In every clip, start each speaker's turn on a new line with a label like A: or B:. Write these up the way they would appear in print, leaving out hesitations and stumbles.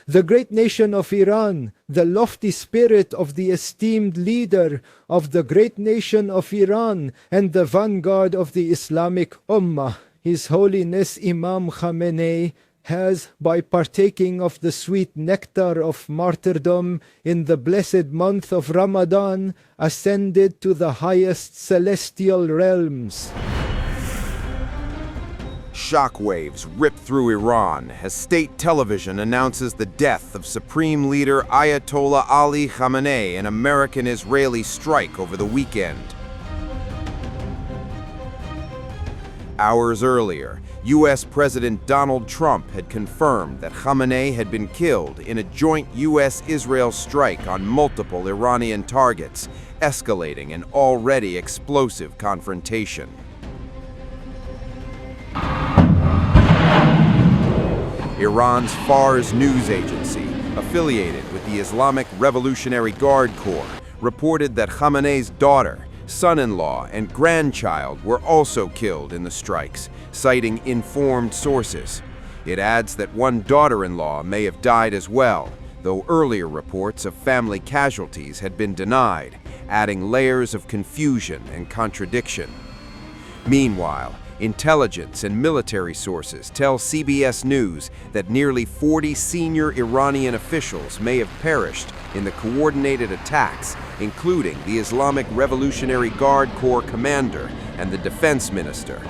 A: The great nation of Iran, the lofty spirit of the esteemed leader of the great nation of Iran and the vanguard of the Islamic Ummah, His Holiness Imam Khamenei, has, by partaking of the sweet nectar of martyrdom in the blessed month of Ramadan, ascended to the highest celestial realms.
B: Shockwaves rip through Iran as state television announces the death of Supreme Leader Ayatollah Ali Khamenei in American-Israeli strike over the weekend. Hours earlier, U.S. President Donald Trump had confirmed that Khamenei had been killed in a joint U.S.-Israel strike on multiple Iranian targets, escalating an already explosive confrontation. Iran's Fars news agency, affiliated with the Islamic Revolutionary Guard Corps, reported that Khamenei's daughter, son-in-law, and grandchild were also killed in the strikes, citing informed sources. It adds that one daughter-in-law may have died as well, though earlier reports of family casualties had been denied, adding layers of confusion and contradiction. Meanwhile, intelligence and military sources tell CBS News that nearly 40 senior Iranian officials may have perished in the coordinated attacks, including the Islamic Revolutionary Guard Corps commander and the defense minister.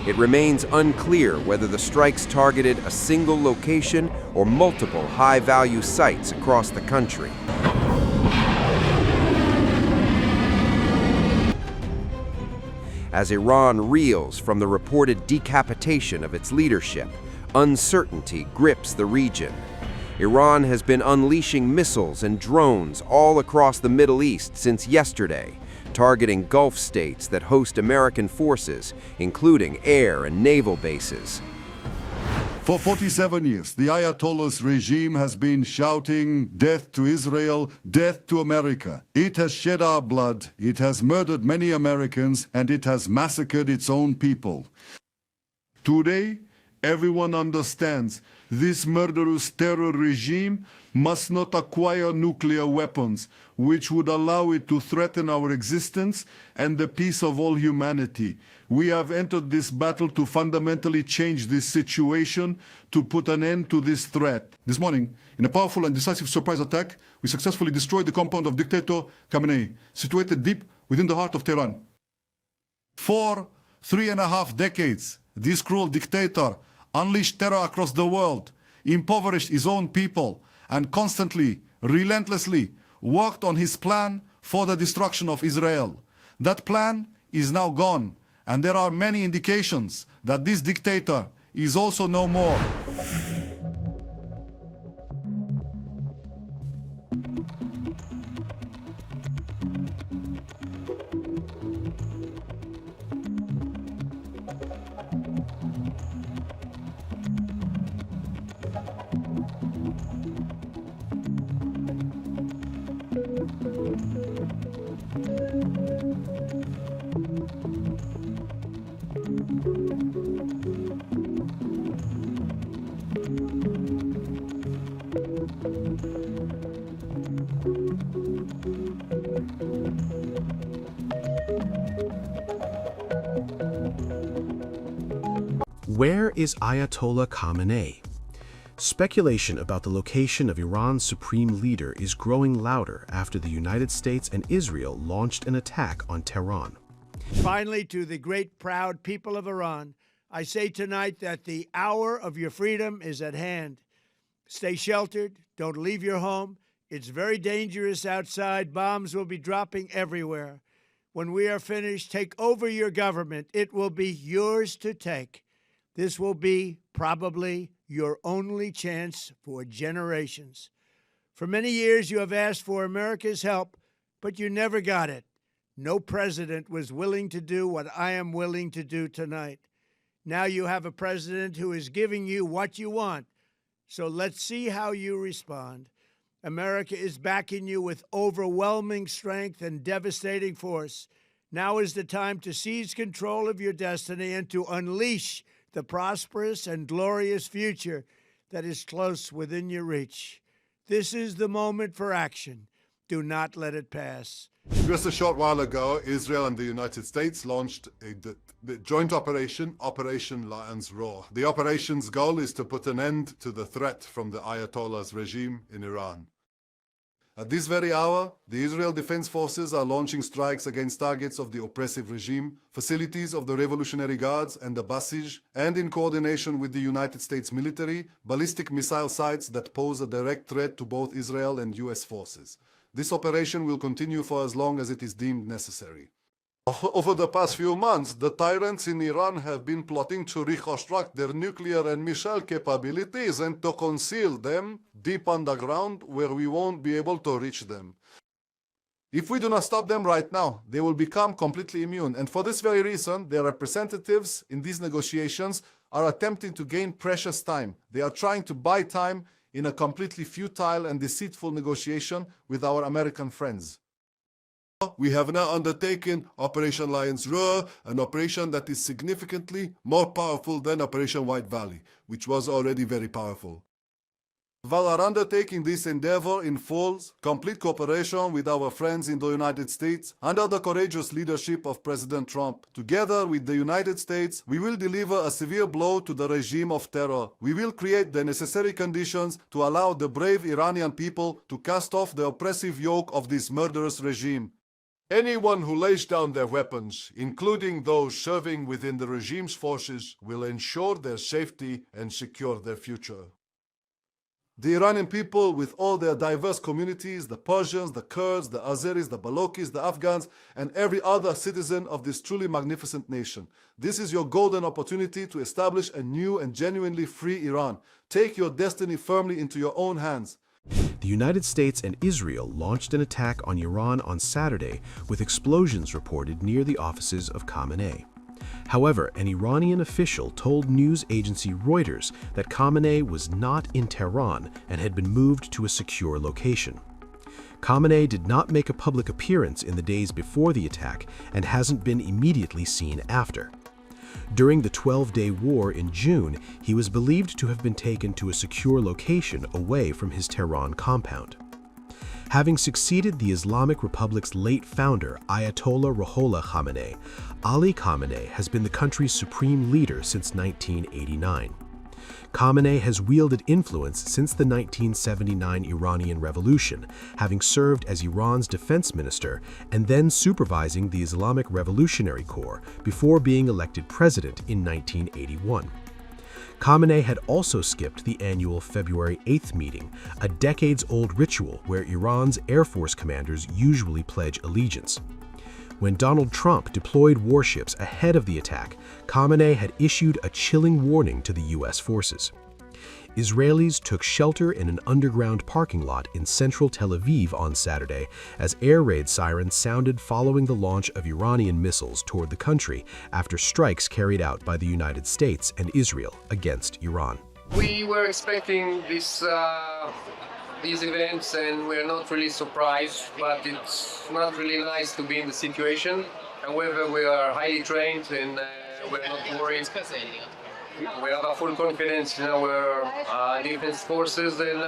B: It remains unclear whether the strikes targeted a single location or multiple high-value sites across the country. As Iran reels from the reported decapitation of its leadership, uncertainty grips the region. Iran has been unleashing missiles and drones all across the Middle East since yesterday, targeting Gulf states that host American forces, including air and naval bases.
C: For 47 years, the Ayatollah's regime has been shouting, "Death to Israel, death to America." It has shed our blood, it has murdered many Americans, and it has massacred its own people. Today, everyone understands this murderous terror regime must not acquire nuclear weapons, which would allow it to threaten our existence and the peace of all humanity. We have entered this battle to fundamentally change this situation, to put an end to this threat. This morning, in a powerful and decisive surprise attack, we successfully destroyed the compound of dictator Khamenei, situated deep within the heart of Tehran. For 3.5 decades, this cruel dictator unleashed terror across the world, impoverished his own people, and constantly, relentlessly worked on his plan for the destruction of Israel. That plan is now gone, and there are many indications that this dictator is also no more.
D: Where is Ayatollah Khamenei? Speculation about the location of Iran's supreme leader is growing louder after the United States and Israel launched an attack on Tehran.
E: Finally, to the great, proud people of Iran, I say tonight that the hour of your freedom is at hand. Stay sheltered. Don't leave your home. It's very dangerous outside. Bombs will be dropping everywhere. When we are finished, take over your government. It will be yours to take. This will be probably your only chance for generations. For many years, you have asked for America's help, but you never got it. No president was willing to do what I am willing to do tonight. Now you have a president who is giving you what you want. So let's see how you respond. America is backing you with overwhelming strength and devastating force. Now is the time to seize control of your destiny and to unleash the prosperous and glorious future that is close within your reach. This is the moment for action. Do not let it pass.
C: Just a short while ago, Israel and the United States launched the joint operation, Operation Lion's Roar. The operation's goal is to put an end to the threat from the Ayatollah's regime in Iran. At this very hour, the Israel Defense Forces are launching strikes against targets of the oppressive regime, facilities of the Revolutionary Guards and the Basij, and in coordination with the United States military, ballistic missile sites that pose a direct threat to both Israel and US forces. This operation will continue for as long as it is deemed necessary. Over the past few months, the tyrants in Iran have been plotting to reconstruct their nuclear and missile capabilities and to conceal them deep underground where we won't be able to reach them. If we do not stop them right now, they will become completely immune. And for this very reason, their representatives in these negotiations are attempting to gain precious time. They are trying to buy time in a completely futile and deceitful negotiation with our American friends. We have now undertaken Operation Lion's Roar, an operation that is significantly more powerful than Operation White Valley, which was already very powerful. While our undertaking this endeavor in full, complete cooperation with our friends in the United States, under the courageous leadership of President Trump, together with the United States, we will deliver a severe blow to the regime of terror. We will create the necessary conditions to allow the brave Iranian people to cast off the oppressive yoke of this murderous regime. Anyone who lays down their weapons, including those serving within the regime's forces, will ensure their safety and secure their future. The Iranian people, with all their diverse communities, the Persians, the Kurds, the Azeris, the Balokis, the Afghans, and every other citizen of this truly magnificent nation. This is your golden opportunity to establish a new and genuinely free Iran. Take your destiny firmly into your own hands.
D: The United States and Israel launched an attack on Iran on Saturday, with explosions reported near the offices of Khamenei. However, an Iranian official told news agency Reuters that Khamenei was not in Tehran and had been moved to a secure location. Khamenei did not make a public appearance in the days before the attack and hasn't been immediately seen after. During the 12-day war in June, he was believed to have been taken to a secure location away from his Tehran compound. Having succeeded the Islamic Republic's late founder, Ayatollah Ruhollah Khamenei, Ali Khamenei has been the country's supreme leader since 1989. Khamenei has wielded influence since the 1979 Iranian Revolution, having served as Iran's defense minister and then supervising the Islamic Revolutionary Corps before being elected president in 1981. Khamenei had also skipped the annual February 8th meeting, a decades-old ritual where Iran's Air Force commanders usually pledge allegiance. When Donald Trump deployed warships ahead of the attack, Khamenei had issued a chilling warning to the U.S. forces. Israelis took shelter in an underground parking lot in central Tel Aviv on Saturday as air raid sirens sounded following the launch of Iranian missiles toward the country after strikes carried out by the United States and Israel against Iran.
F: We were expecting these events and we're not really surprised, but it's not really nice to be in the situation. However, we are highly trained and we're not worried. We have a full confidence in our defense forces, and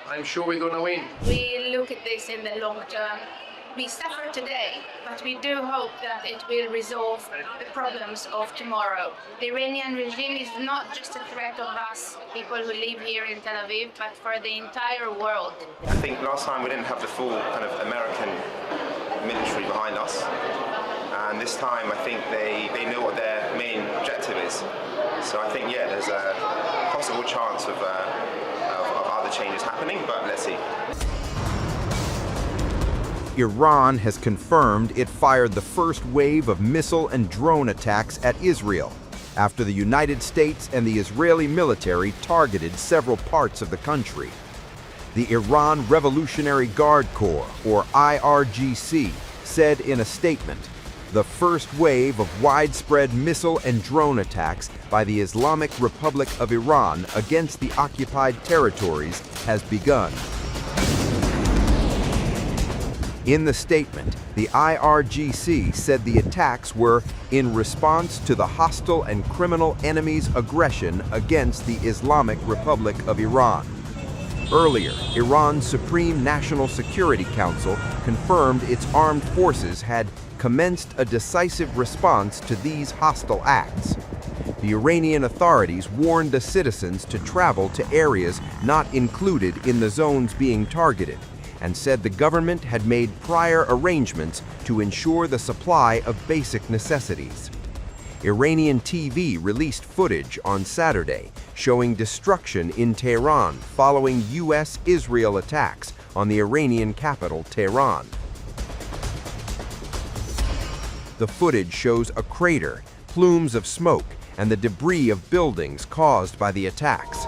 F: I'm sure we're going to win.
G: We look at this in the long term. We suffer today, but we do hope that it will resolve the problems of tomorrow. The Iranian regime is not just a threat of us, people who live here in Tel Aviv, but for the entire world.
H: I think last time we didn't have the full kind of American military behind us. And this time I think they know what their main objective is. So I think, yeah, there's a possible chance of other changes happening, but let's see.
B: Iran has confirmed it fired the first wave of missile and drone attacks at Israel after the United States and the Israeli military targeted several parts of the country. The Iran Revolutionary Guard Corps, or IRGC, said in a statement, "The first wave of widespread missile and drone attacks by the Islamic Republic of Iran against the occupied territories has begun." In the statement, the IRGC said the attacks were in response to the hostile and criminal enemy's aggression against the Islamic Republic of Iran. Earlier, Iran's Supreme National Security Council confirmed its armed forces had commenced a decisive response to these hostile acts. The Iranian authorities warned the citizens to travel to areas not included in the zones being targeted, and said the government had made prior arrangements to ensure the supply of basic necessities. Iranian TV released footage on Saturday showing destruction in Tehran following U.S.-Israel attacks on the Iranian capital, Tehran. The footage shows a crater, plumes of smoke, and the debris of buildings caused by the attacks.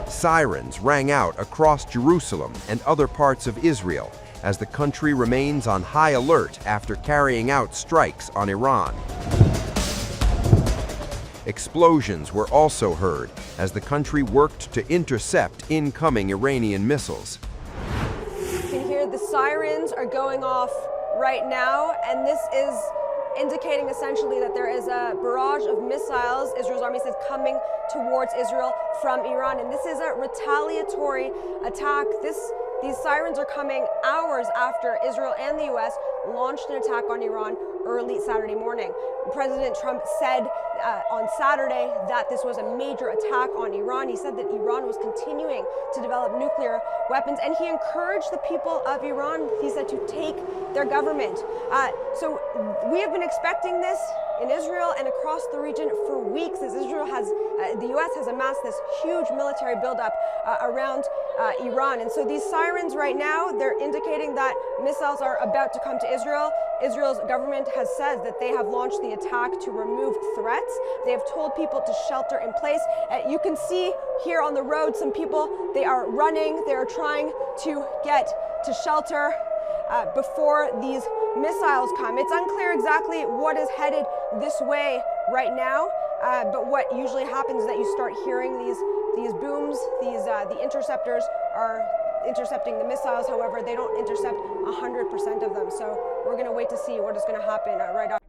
B: Sirens rang out across Jerusalem and other parts of Israel as the country remains on high alert after carrying out strikes on Iran. Explosions were also heard as the country worked to intercept incoming Iranian missiles.
I: You can hear the sirens are going off right now, and this is indicating essentially that there is a barrage of missiles, Israel's army says, coming towards Israel from Iran. And this is a retaliatory attack. These sirens are coming hours after Israel and the U.S. launched an attack on Iran early Saturday morning. President Trump said on Saturday that this was a major attack on Iran. He said that Iran was continuing to develop nuclear weapons, and he encouraged the people of Iran, he said, to take their government. So we have been expecting this in Israel and across the region for weeks, as the U.S. has amassed this huge military buildup around Iran. And so these sirens right now, they're indicating that missiles are about to come to Israel. Israel's government has said that they have launched the attack to remove threats. They have told people to shelter in place. You can see here on the road some people, they are running, they are trying to get to shelter before these missiles come. It's unclear exactly what is headed this way right now, but what usually happens is that you start hearing these booms. The interceptors are intercepting the missiles. However, they don't intercept 100% of them. So we're going to wait to see what is going to happen right after.